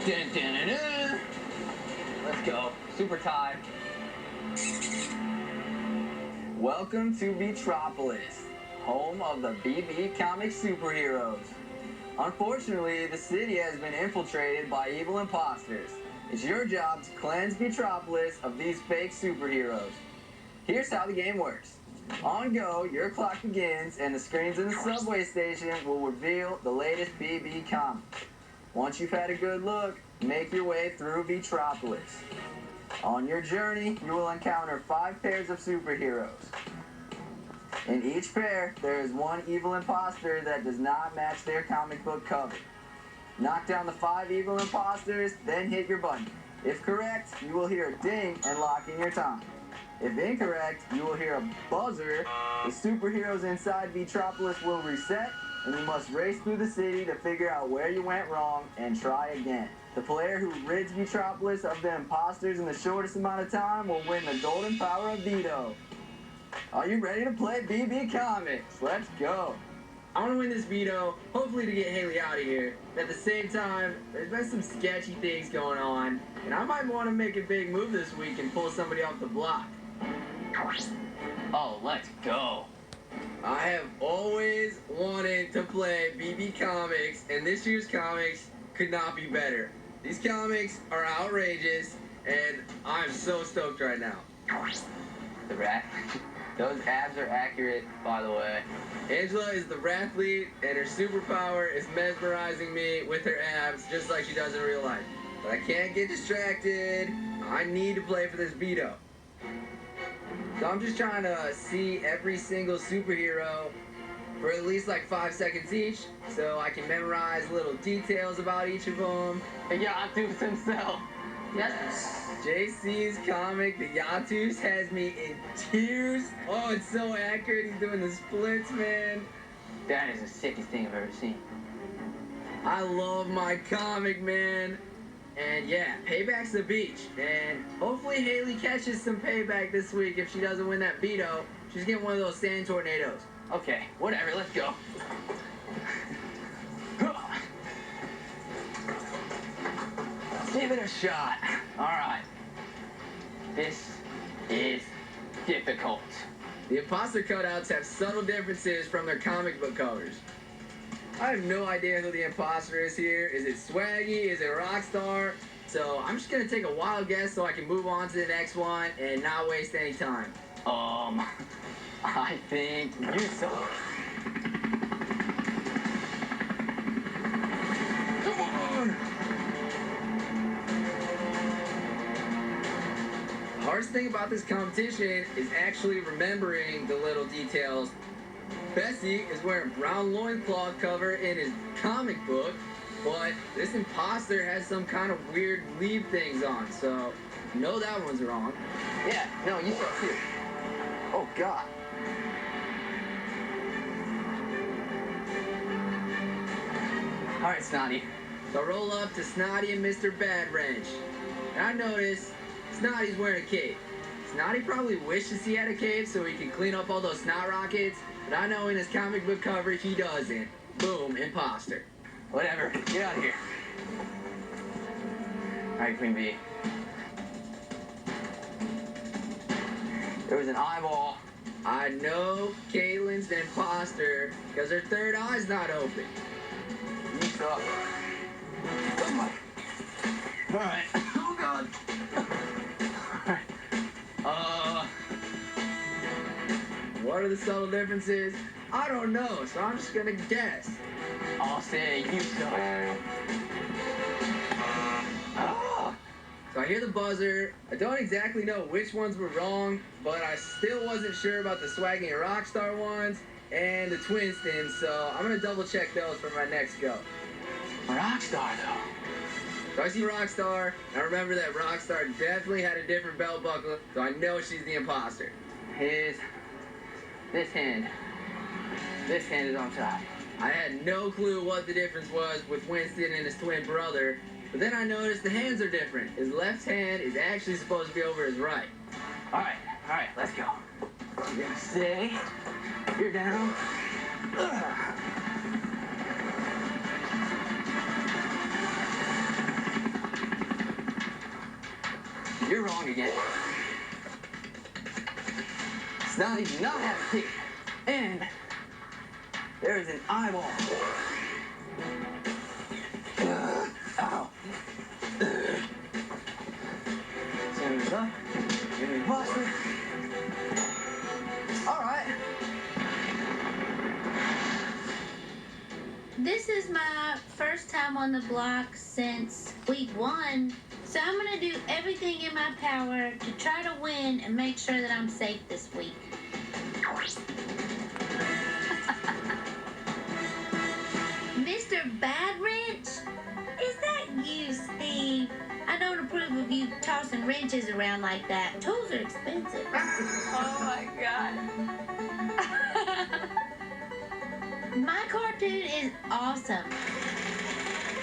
Dun, dun, dun, dun. Let's go. Super tie. Welcome to Beatropolis, home of the BB comic superheroes. Unfortunately, the city has been infiltrated by evil imposters. It's your job to cleanse Beatropolis of these fake superheroes. Here's how the game works. On go, your clock begins, and the screens in the subway station will reveal the latest BB comic. Once you've had a good look, make your way through Beatropolis. On your journey, you will encounter 5 pairs of superheroes. In each pair, there is one evil imposter that does not match their comic book cover. Knock down the 5 evil imposters, then hit your button. If correct, you will hear a ding and lock in your time. If incorrect, you will hear a buzzer. The superheroes inside Beatropolis will reset, and you must race through the city to figure out where you went wrong and try again. The player who rids Beatropolis of the imposters in the shortest amount of time will win the golden power of veto. Are you ready to play BB Comics? Let's go. I want to win this veto, hopefully to get Haley out of here. At the same time, there's been some sketchy things going on, and I might want to make a big move this week and pull somebody off the block. Oh, let's go. I have always wanted to play BB Comics, and this year's comics could not be better. These comics are outrageous, and I'm so stoked right now. The rat. Those abs are accurate, by the way. Angela is the Rathlete, and her superpower is mesmerizing me with her abs, just like she does in real life. But I can't get distracted. I need to play for this veto. So I'm just trying to see every single superhero for at least like 5 seconds each, so I can memorize little details about each of them. Yatus himself. Yes. JC's comic, the Yatus, has me in tears. Oh, it's so accurate. He's doing the splits, man. That is the sickest thing I've ever seen. I love my comic, man. And yeah, payback's the beach. And hopefully Haley catches some payback this week if she doesn't win that veto. She's getting one of those sand tornadoes. Okay, whatever, let's go. Let's give it a shot. Alright. This is difficult. The imposter cutouts have subtle differences from their comic book covers. I have no idea who the imposter is here. Is it Swaggy? Is it Rockstar? So I'm just gonna take a wild guess so I can move on to the next one and not waste any time. I think you suck. Come on! The hardest thing about this competition is actually remembering the little details. Bessie is wearing brown loincloth cover in his comic book, but this imposter has some kind of weird leaf things on, so no, that one's wrong. Yeah, no, you suck too. Oh, God. All right, Snotty. So roll up to Snotty and Mr. Bad Wrench. And I notice Snotty's wearing a cape. Snotty probably wishes he had a cape so he could clean up all those snot rockets, but I know in his comic book cover he doesn't. Boom, imposter. Whatever, get out of here. All right, Queen Bee. There was an eyeball. I know Caitlin's the imposter because her third eye's not open. You suck. Oh my. All right. Oh, God. All right. What are the subtle differences? I don't know, so I'm just gonna guess. I'll say you suck. Ah. So I hear the buzzer. I don't exactly know which ones were wrong, but I still wasn't sure about the Swaggy and Rockstar ones and the Twinston, so I'm gonna double check those for my next go. Rockstar, though. So I see Rockstar, and I remember that Rockstar definitely had a different belt buckle, so I know she's the imposter. This hand is on top. I had no clue what the difference was with Winston and his twin brother, but then I noticed the hands are different. His left hand is actually supposed to be over his right. All right, let's go. You're gonna say, you're down. You're wrong again. Snotty does not have a ticket. And there is an eyeball. Ow. Send up. Give me imposter. Alright. This is my first time on the block since week 1, so I'm gonna do everything in my power to try to win and make sure that I'm safe this week. Mr. Bad Wrench? Is that you, Steve? I don't approve of you tossing wrenches around like that. Tools are expensive. Oh my god. My cartoon is awesome.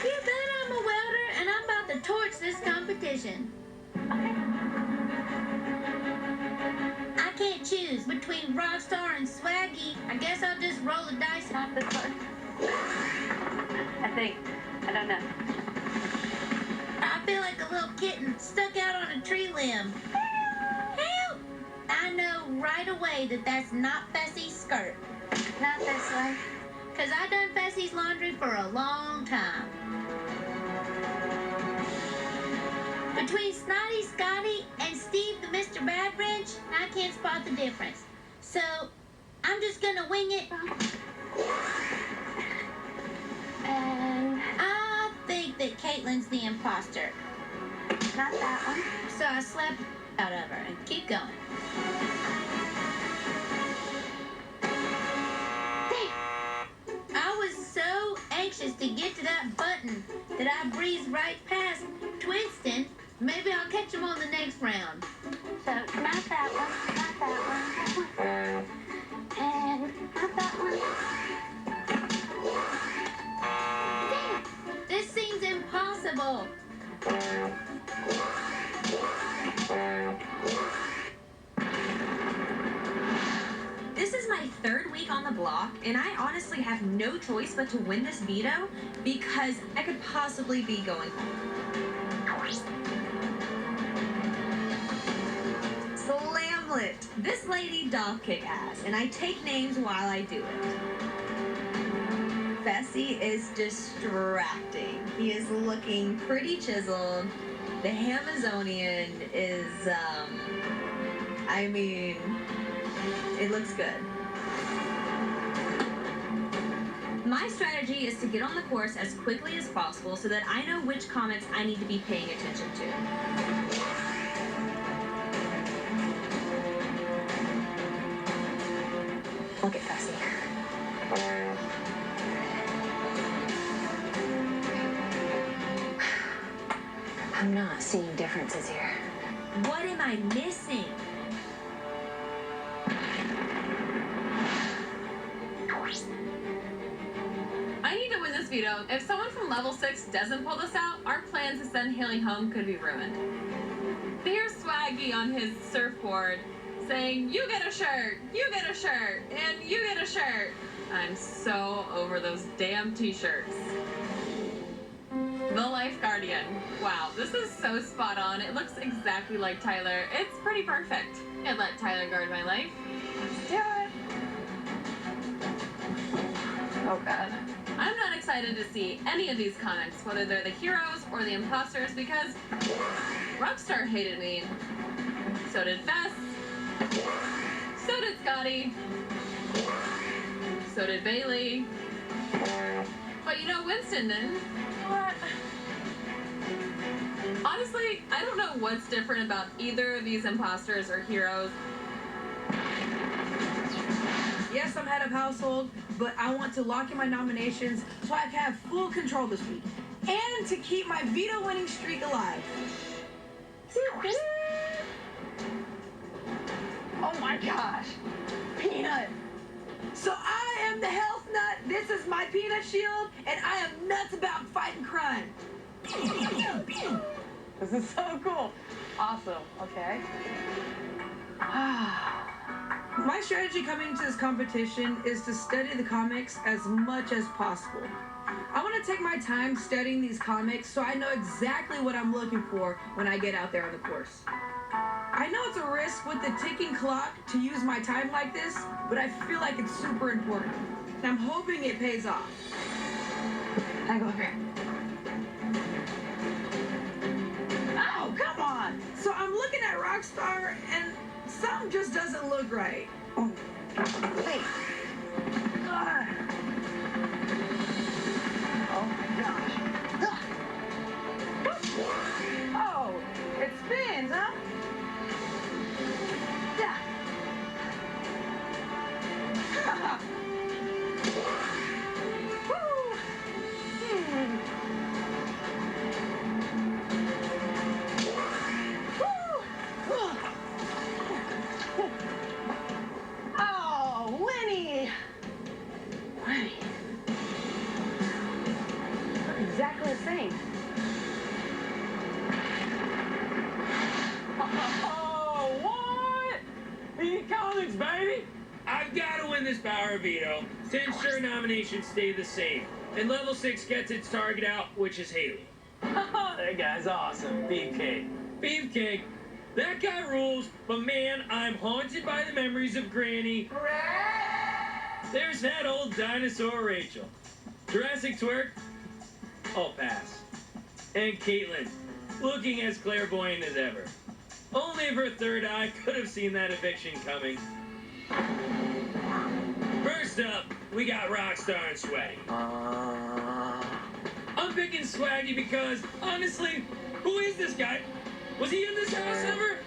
You bet I'm a welder and I'm about to torch this competition. I can't choose between Rockstar and Swaggy. I guess I'll just roll the dice. Not this one. I don't know. I feel like a little kitten stuck out on a tree limb. Help! I know right away that that's not Fessie's skirt. Not this one. Because I done Fessie's laundry for a long time. Between Snotty Scotty and Steve the Mr. Bad Wrench, I can't spot the difference. So, I'm just gonna wing it. And I think that Caitlin's the imposter. not that one. So I slapped out of her and keep going. I was so anxious to get to that button that I breezed right past Twinston. Maybe I'll catch him on the next round. So not that one. Not that one. And not that one. This seems impossible. This is my 3rd week on the block, and I honestly have no choice but to win this veto because I could possibly be going home. Slamlet! This lady doll kick ass, and I take names while I do it. Fessy is distracting. He is looking pretty chiseled. The Amazonian is, it looks good. My strategy is to get on the course as quickly as possible so that I know which comics I need to be paying attention to. Look at Fessy. I'm not seeing differences here. What am I missing? I need to win this veto. If someone from level 6 doesn't pull this out, our plans to send Haley home could be ruined. Here's Swaggy on his surfboard saying, "You get a shirt, you get a shirt, and you get a shirt." I'm so over those damn t-shirts. The Life Guardian. Wow, this is so spot on. It looks exactly like Tyler. It's pretty perfect. And let Tyler guard my life. Let's do it. Oh god. I'm not excited to see any of these comics, whether they're the heroes or the imposters, because Rockstar hated me. So did Fess. So did Scotty. So did Bailey. But you know, Winston didn't. What? Honestly, I don't know what's different about either of these imposters or heroes. Yes, I'm head of household, but I want to lock in my nominations so I can have full control this week. And to keep my veto-winning streak alive. Oh my gosh. Peanut. So I am the health nut, this is my peanut shield, and I am nuts about fighting crime. This is so cool. Awesome. Okay. My strategy coming to this competition is to study the comics as much as possible. I want want to take my time studying these comics so I know exactly what I'm looking for when I get out there on the course. I know it's a risk with the ticking clock to use my time like this, but I feel like it's super important. And I'm hoping it pays off. I go over here. Oh, come on! So I'm looking at Rockstar and something just doesn't look right. Wait. Oh my gosh. Oh, it spins, huh? Oh, Winnie! Winnie. Exactly the same. Oh, what? BB Comics, baby! I've got to win this Power Veto to ensure nominations stay the same. And level 6 gets its target out, which is Haley. That guy's awesome. Beefcake. Beefcake, that guy rules, but man, I'm haunted by the memories of Granny. There's that old dinosaur Rachel. Jurassic Twerk, I'll pass. And Caitlin, looking as clairvoyant as ever. Only if her third eye could have seen that eviction coming. First up, we got Rockstar and Swaggy. I'm picking Swaggy because, honestly, who is this guy? Was he in this house ever?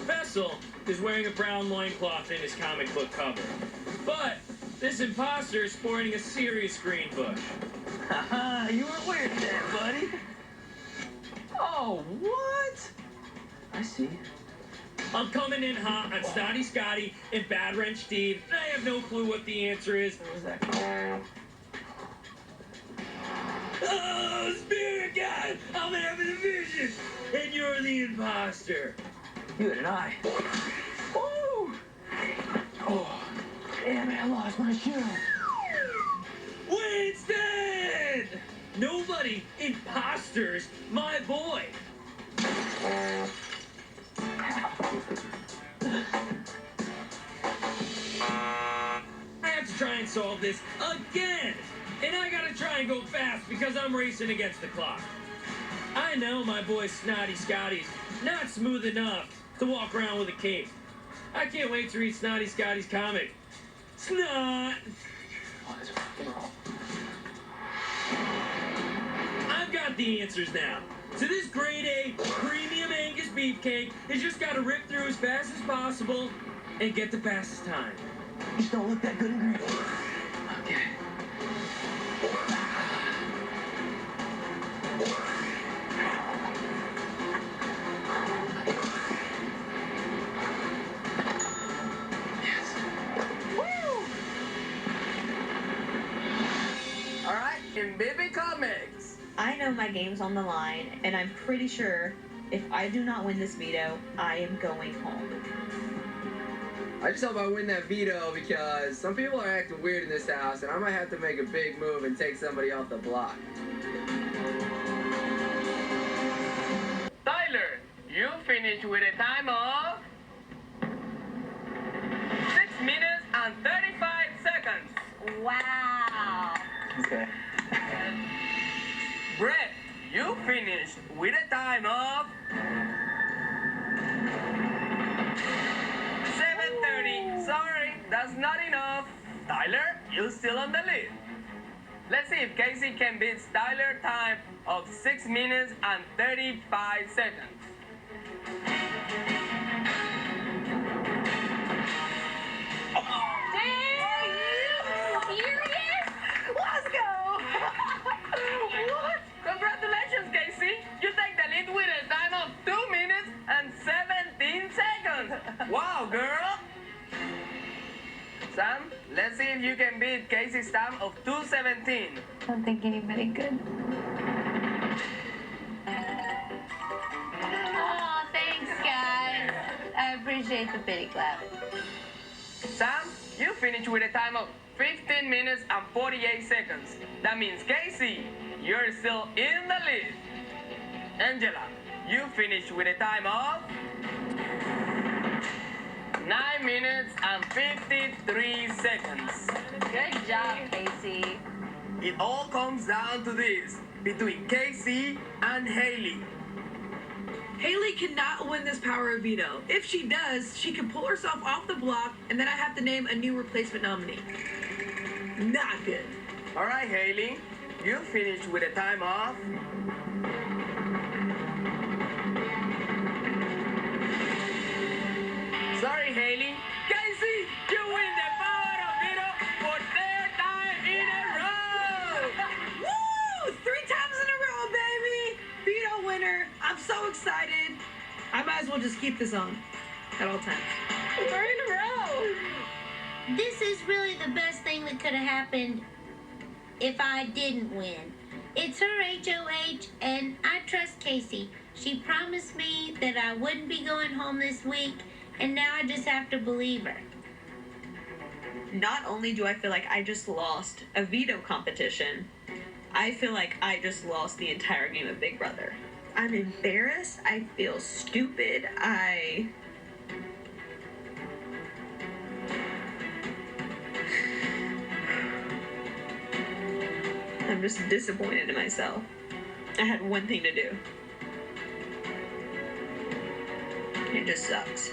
Fessel is wearing a brown loincloth in his comic book cover. But this imposter is sporting a serious green bush. Haha, you weren't wearing that, buddy. Oh, what? I see. I'm coming in hot on Snotty Scotty and Bad Wrench Steve, and I have no clue what the answer is. What was that called? Oh, Spirit God! I'm having a vision! And you're the imposter. You had an eye. Woo! Oh, damn it, I lost my shoe. Winston! Nobody imposters my boy. I have to try and solve this again. And I gotta try and go fast because I'm racing against the clock. I know my boy Snotty Scotty's not smooth enough to walk around with a cape. I can't wait to read Snotty Scotty's comic. Snot! Let's rock and roll. I've got the answers now. So this grade A premium Angus beefcake has just got to rip through as fast as possible and get the fastest time. You just don't look that good in green. Okay. Yes. Woo! All right, in BB Comics. I know my game's on the line, and I'm pretty sure if I do not win this veto, I am going home. I just hope I win that veto because some people are acting weird in this house, and I might have to make a big move and take somebody off the block. Tyler, you finished with a time of 6 minutes and 35 seconds. Wow. Okay. Brett, you finished with a time of 7:30. Sorry, that's not enough. Tyler, you're still on the lead. Let's see if Casey can beat Tyler's time of 6 minutes and 35 seconds. Let's go! What? Congratulations, Casey. You take the lead with a time of 2 minutes and 17 seconds. Wow, girl. Sam, let's see if you can beat Casey's time of 2:17. I don't think anybody could. Oh, thanks, guys. I appreciate the pity clap. Sam, you finished with a time of 15 minutes and 48 seconds. That means Casey, you're still in the lead. Angela, you finished with a time of 9 minutes and 53 seconds. Good job, Casey. It all comes down to this between Casey and Haley. Haley cannot win this power of veto. If she does, she can pull herself off the block, and then I have to name a new replacement nominee. Not good. All right, Haley, you finished with a time of 'Sorry, Haley. Casey, you win the power of veto for 3rd time in a row. Woo! 3 times in a row, baby! Veto winner. I'm so excited. I might as well just keep this on at all times. 3 in a row. This is really the best thing that could have happened if I didn't win. It's her HOH, and I trust Casey. She promised me that I wouldn't be going home this week, and now I just have to believe her. Not only do I feel like I just lost a veto competition, I feel like I just lost the entire game of Big Brother. I'm embarrassed. I feel stupid. I'm just disappointed in myself. I had one thing to do. It just sucks.